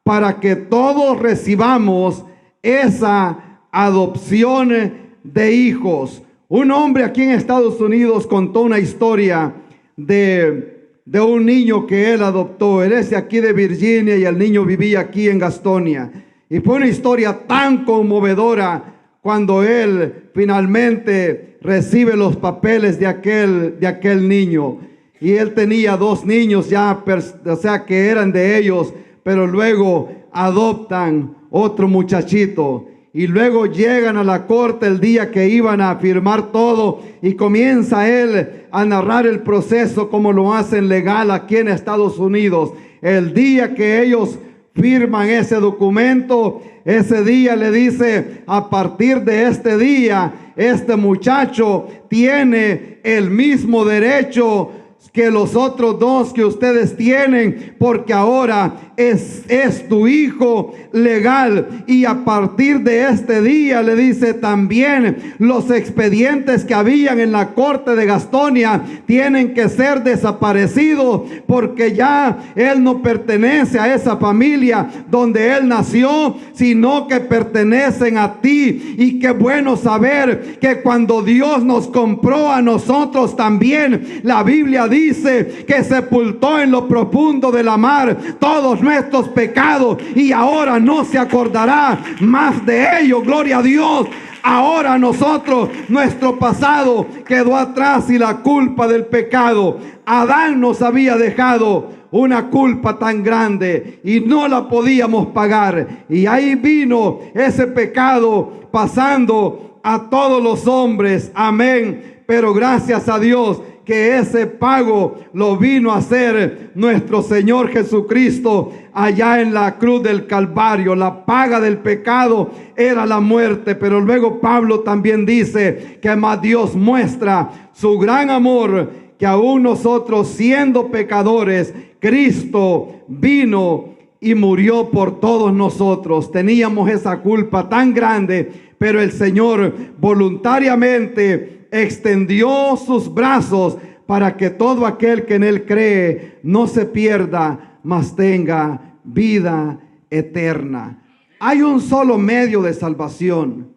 para que todos recibamos esa adopción de hijos. Un hombre aquí en Estados Unidos contó una historia de un niño que él adoptó. Él es de aquí de Virginia y el niño vivía aquí en Gastonia. Y fue una historia tan conmovedora cuando él finalmente recibe los papeles de aquel niño. Y él tenía 2 niños ya, o sea, que eran de ellos, pero luego adoptan otro muchachito. Y luego llegan a la corte el día que iban a firmar todo, y comienza él a narrar el proceso como lo hacen legal aquí en Estados Unidos. El día que ellos firman ese documento, ese día le dice, a partir de este día, este muchacho tiene el mismo derecho que los otros dos que ustedes tienen, porque ahora es tu hijo legal. Y a partir de este día, le dice, también los expedientes que habían en la corte de Gastonia tienen que ser desaparecidos, porque ya él no pertenece a esa familia donde él nació, sino que pertenecen a ti. Y qué bueno saber que cuando Dios nos compró a nosotros también, la Biblia dice que sepultó en lo profundo de la mar todos nuestros pecados, y ahora no se acordará más de ellos. Gloria a Dios. Ahora nosotros, nuestro pasado quedó atrás, y la culpa del pecado, Adán nos había dejado una culpa tan grande y no la podíamos pagar, y ahí vino ese pecado pasando a todos los hombres. Amén. Pero gracias a Dios que ese pago lo vino a hacer nuestro Señor Jesucristo allá en la cruz del Calvario. La paga del pecado era la muerte, pero luego Pablo también dice que más Dios muestra su gran amor, que aún nosotros siendo pecadores, Cristo vino y murió por todos nosotros. Teníamos esa culpa tan grande, pero el Señor voluntariamente extendió sus brazos para que todo aquel que en él cree no se pierda, mas tenga vida eterna. Hay un solo medio de salvación.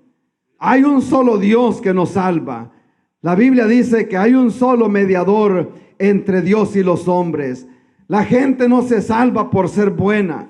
Hay un solo Dios que nos salva. La Biblia dice que hay un solo mediador entre Dios y los hombres. La gente no se salva por ser buena.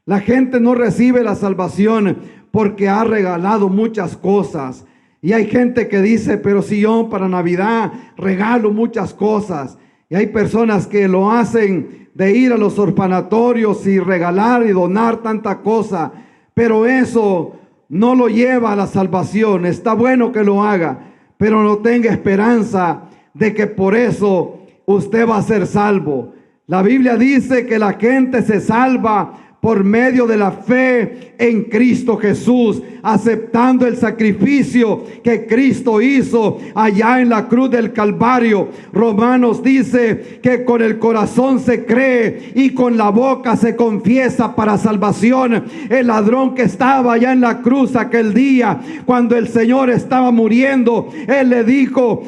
La gente no recibe la salvación porque ha regalado muchas cosas. Y hay gente que dice, pero si yo para Navidad regalo muchas cosas. Y hay personas que lo hacen de ir a los orfanatorios y regalar y donar tanta cosa. Pero eso no lo lleva a la salvación. Está bueno que lo haga, pero no tenga esperanza de que por eso usted va a ser salvo. La Biblia dice que la gente se salva por medio de la fe en Cristo Jesús, aceptando el sacrificio que Cristo hizo allá en la cruz del Calvario. Romanos dice que con el corazón se cree y con la boca se confiesa para salvación. El ladrón que estaba allá en la cruz aquel día, cuando el Señor estaba muriendo, él le dijo,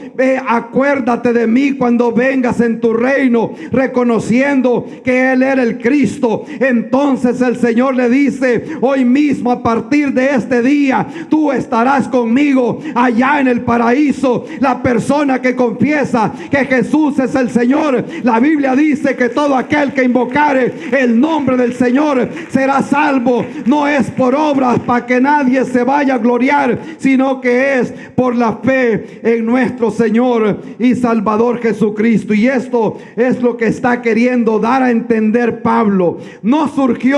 acuérdate de mí cuando vengas en tu reino, reconociendo que él era el Cristo. Entonces el Señor le dice, hoy mismo, a partir de este día, tú estarás conmigo allá en el paraíso. La persona que confiesa que Jesús es el Señor, la Biblia dice que todo aquel que invocare el nombre del Señor será salvo. No es por obras para que nadie se vaya a gloriar, sino que es por la fe en nuestro Señor y Salvador Jesucristo. Y esto es lo que está queriendo dar a entender Pablo. No surgió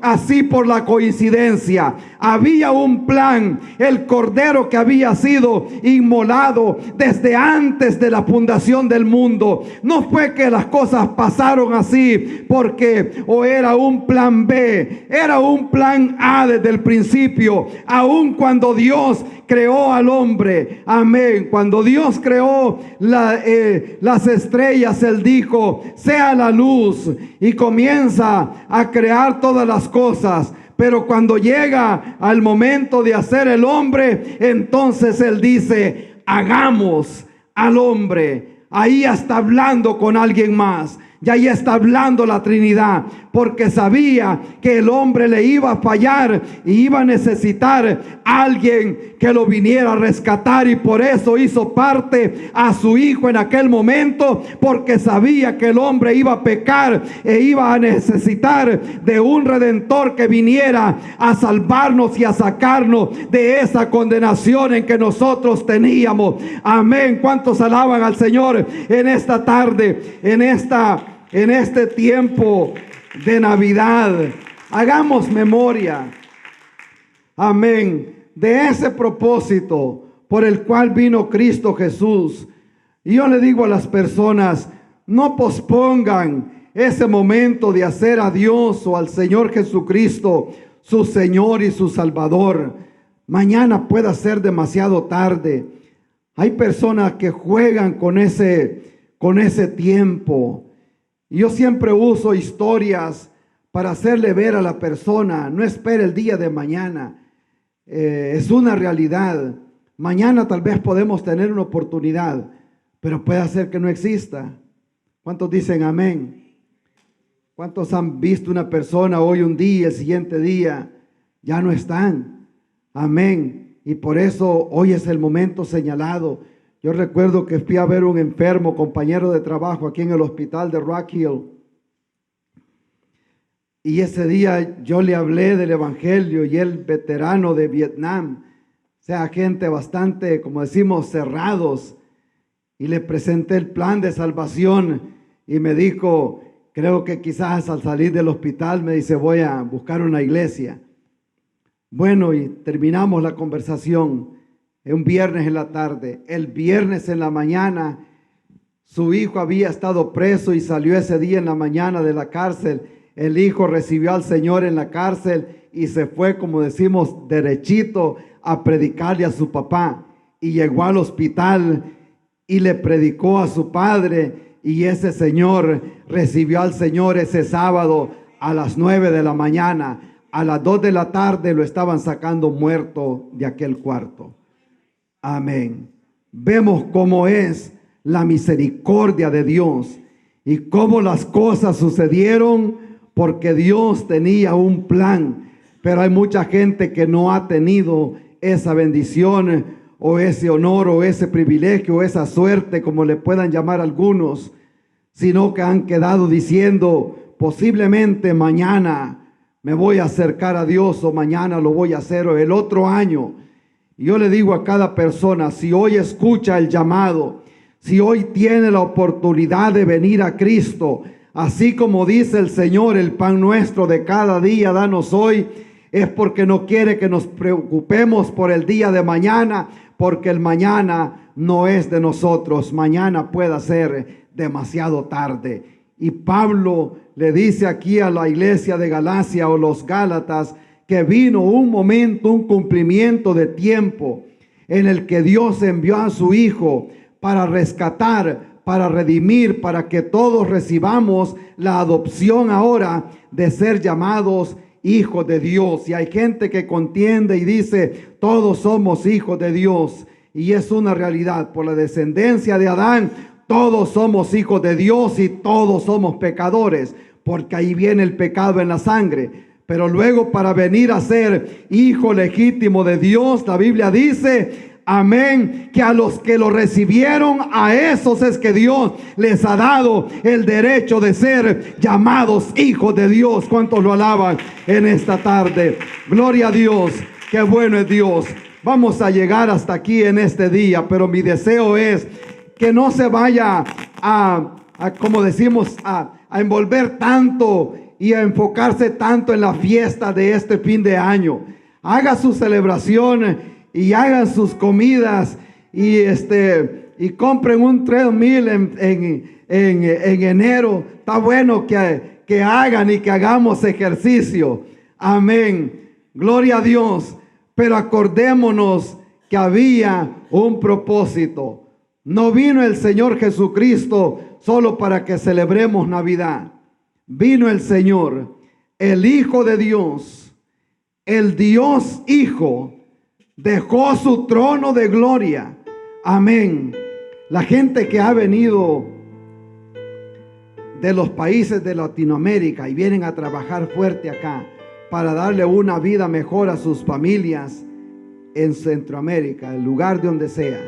así por la coincidencia. Había un plan. El cordero que había sido inmolado desde antes de la fundación del mundo. No fue que las cosas pasaron así porque o era un plan B, era un plan A desde el principio. Aun cuando Dios creó al hombre, amén, cuando Dios creó las estrellas, él dijo, sea la luz, y comienza a crear todas las cosas. Pero cuando llega al momento de hacer el hombre, entonces él dice, hagamos al hombre. Ahí está hablando con alguien más. Y ahí está hablando la Trinidad, porque sabía que el hombre le iba a fallar y iba a necesitar a alguien que lo viniera a rescatar, y por eso hizo parte a su hijo en aquel momento, porque sabía que el hombre iba a pecar e iba a necesitar de un redentor que viniera a salvarnos y a sacarnos de esa condenación en que nosotros teníamos. Amén. ¿Cuántos alaban al Señor en esta tarde, en este tiempo de Navidad? Hagamos memoria, amén, de ese propósito por el cual vino Cristo Jesús. Y yo le digo a las personas, no pospongan ese momento de hacer a Dios o al Señor Jesucristo su Señor y su Salvador. Mañana pueda ser demasiado tarde. Hay personas que juegan con ese con ese tiempo. Y yo siempre uso historias para hacerle ver a la persona, no espere el día de mañana. Es una realidad. Mañana tal vez podemos tener una oportunidad, pero puede ser que no exista. ¿Cuántos dicen amén? ¿Cuántos han visto una persona hoy un día, el siguiente día ya no están? Amén. Y por eso hoy es el momento señalado. Yo recuerdo que fui a ver un enfermo, compañero de trabajo aquí en el hospital de Rock Hill. Y ese día yo le hablé del evangelio y él, veterano de Vietnam, o sea, gente bastante, como decimos, cerrados. Y le presenté el plan de salvación y me dijo, creo que quizás al salir del hospital, me dice, voy a buscar una iglesia. Bueno, y terminamos la conversación un viernes en la tarde. El viernes en la mañana, su hijo había estado preso y salió ese día en la mañana de la cárcel. El hijo recibió al Señor en la cárcel y se fue, como decimos, derechito a predicarle a su papá. Y llegó al hospital y le predicó a su padre. Y ese señor recibió al Señor ese sábado a las 9 de la mañana. A las 2 de la tarde lo estaban sacando muerto de aquel cuarto. Amén. Vemos cómo es la misericordia de Dios y cómo las cosas sucedieron porque Dios tenía un plan. Pero hay mucha gente que no ha tenido esa bendición o ese honor o ese privilegio o esa suerte, como le puedan llamar algunos, sino que han quedado diciendo, posiblemente mañana me voy a acercar a Dios, o mañana lo voy a hacer, o el otro año. Y yo le digo a cada persona, si hoy escucha el llamado, si hoy tiene la oportunidad de venir a Cristo, así como dice el Señor, el pan nuestro de cada día, danos hoy, es porque no quiere que nos preocupemos por el día de mañana, porque el mañana no es de nosotros. Mañana puede ser demasiado tarde. Y Pablo le dice aquí a la iglesia de Galacia o los Gálatas que vino un momento, un cumplimiento de tiempo en el que Dios envió a su Hijo para rescatar, para redimir, para que todos recibamos la adopción ahora de ser llamados hijos de Dios. Y hay gente que contiende y dice, todos somos hijos de Dios. Y es una realidad, por la descendencia de Adán, todos somos hijos de Dios y todos somos pecadores, porque ahí viene el pecado en la sangre. Pero luego, para venir a ser hijo legítimo de Dios, la Biblia dice, amén, que a los que lo recibieron, a esos es que Dios les ha dado el derecho de ser llamados hijos de Dios. ¿Cuántos lo alaban en esta tarde? Gloria a Dios, qué bueno es Dios. Vamos a llegar hasta aquí en este día, pero mi deseo es que no se vaya como decimos, a envolver tanto y a enfocarse tanto en la fiesta de este fin de año. Haga su celebración y hagan sus comidas y compren un treadmill en enero. Está bueno que hagan y que hagamos ejercicio. Amén. Gloria a Dios. Pero acordémonos que había un propósito. No vino el Señor Jesucristo solo para que celebremos Navidad. Vino el Señor, el Hijo de Dios, el Dios Hijo, dejó su trono de gloria. Amén. La gente que ha venido de los países de Latinoamérica y vienen a trabajar fuerte acá para darle una vida mejor a sus familias en Centroamérica, el lugar de donde sea,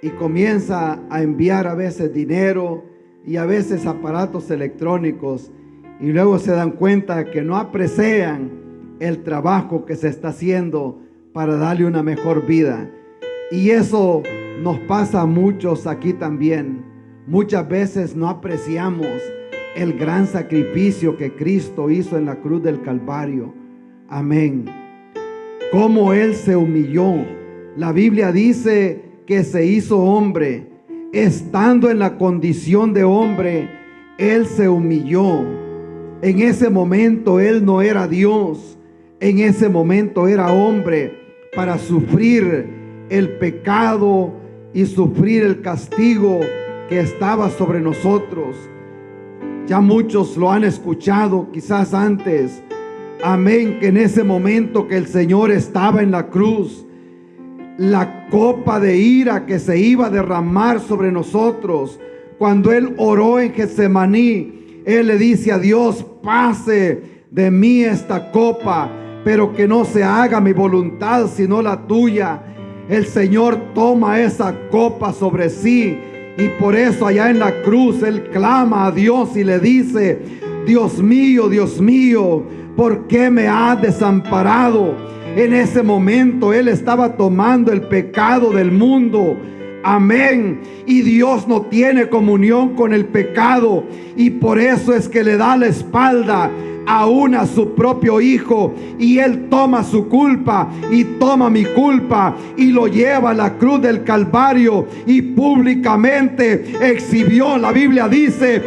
y comienza a enviar a veces dinero y a veces aparatos electrónicos, y luego se dan cuenta que no aprecian el trabajo que se está haciendo para darle una mejor vida. Y eso nos pasa a muchos aquí también. Muchas veces no apreciamos el gran sacrificio que Cristo hizo en la cruz del Calvario. Amén. Cómo Él se humilló. La Biblia dice que se hizo hombre. Estando en la condición de hombre, Él se humilló. En ese momento Él no era Dios. En ese momento era hombre para sufrir el pecado y sufrir el castigo que estaba sobre nosotros. Ya muchos lo han escuchado quizás antes. Amén, que en ese momento que el Señor estaba en la cruz, la copa de ira que se iba a derramar sobre nosotros, cuando Él oró en Getsemaní, Él le dice a Dios: pase de mí esta copa, pero que no se haga mi voluntad sino la tuya. El Señor toma esa copa sobre sí, y por eso allá en la cruz Él clama a Dios y le dice: Dios mío, ¿por qué me has desamparado? En ese momento Él estaba tomando el pecado del mundo. Amén. Y Dios no tiene comunión con el pecado, y por eso es que le da la espalda aún a su propio hijo, y Él toma su culpa y toma mi culpa y lo lleva a la cruz del Calvario, y públicamente exhibió, la Biblia dice,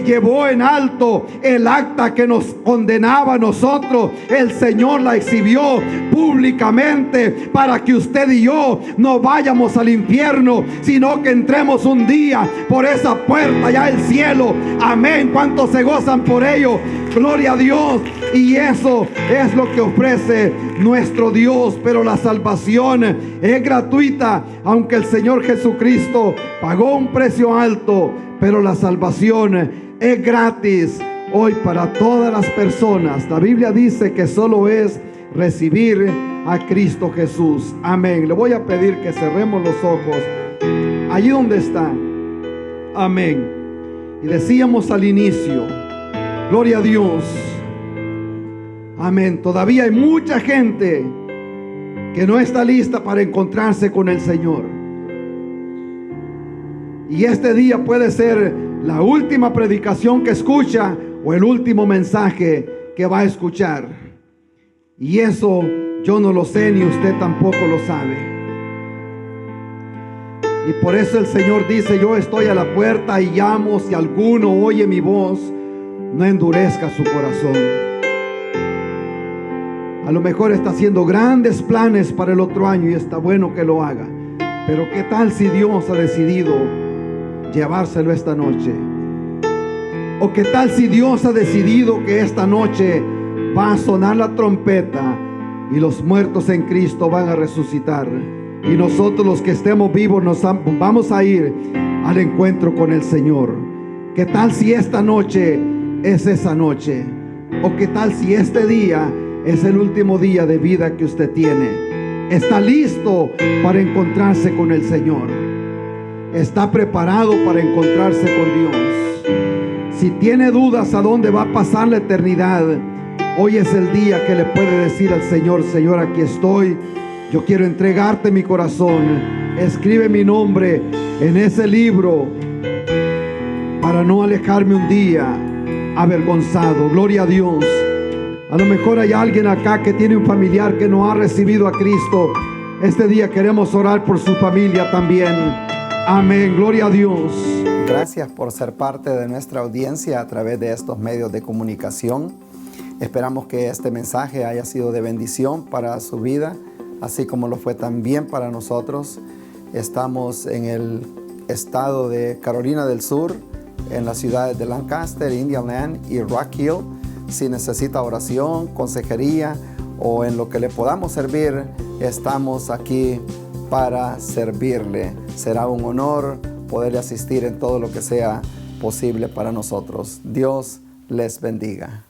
llevó en alto el acta que nos condenaba a nosotros. El Señor la exhibió públicamente para que usted y yo no vayamos al infierno, sino que entremos un día por esa puerta ya al cielo. Amén. ¿Cuántos se gozan por ello? Gloria a Dios. Y eso es lo que ofrece nuestro Dios. Pero la salvación es gratuita, aunque el Señor Jesucristo pagó un precio alto, pero la salvación es gratis hoy para todas las personas. La Biblia dice que solo es recibir a Cristo Jesús. Amén. Le voy a pedir que cerremos los ojos allí donde está. Amén. Y decíamos al inicio, gloria a Dios. Amén. Todavía hay mucha gente que no está lista para encontrarse con el Señor. Y este día puede ser la última predicación que escucha o el último mensaje que va a escuchar. Y eso yo no lo sé, ni usted tampoco lo sabe. Y por eso el Señor dice: yo estoy a la puerta y llamo. Si alguno oye mi voz, no endurezca su corazón. A lo mejor está haciendo grandes planes para el otro año, y está bueno que lo haga. Pero ¿qué tal si Dios ha decidido llevárselo esta noche? ¿O qué tal si Dios ha decidido que esta noche va a sonar la trompeta y los muertos en Cristo van a resucitar? Y nosotros, los que estemos vivos, vamos a ir al encuentro con el Señor. ¿Qué tal si esta noche es esa noche? ¿O qué tal si este día es el último día de vida que usted tiene? ¿Está listo para encontrarse con el Señor? ¿Está preparado para encontrarse con Dios? Si tiene dudas a dónde va a pasar la eternidad, hoy es el día que le puede decir al Señor: Señor, aquí estoy. Yo quiero entregarte mi corazón. Escribe mi nombre en ese libro para no alejarme un día avergonzado. Gloria a Dios. A lo mejor hay alguien acá que tiene un familiar que no ha recibido a Cristo. Este día queremos orar por su familia también. Amén. Gloria a Dios. Gracias por ser parte de nuestra audiencia a través de estos medios de comunicación. Esperamos que este mensaje haya sido de bendición para su vida, así como lo fue también para nosotros. Estamos en el estado de Carolina del Sur, en las ciudades de Lancaster, Indian y Rock Hill. Si necesita oración, consejería o en lo que le podamos servir, estamos aquí para servirle. Será un honor poderle asistir en todo lo que sea posible para nosotros. Dios les bendiga.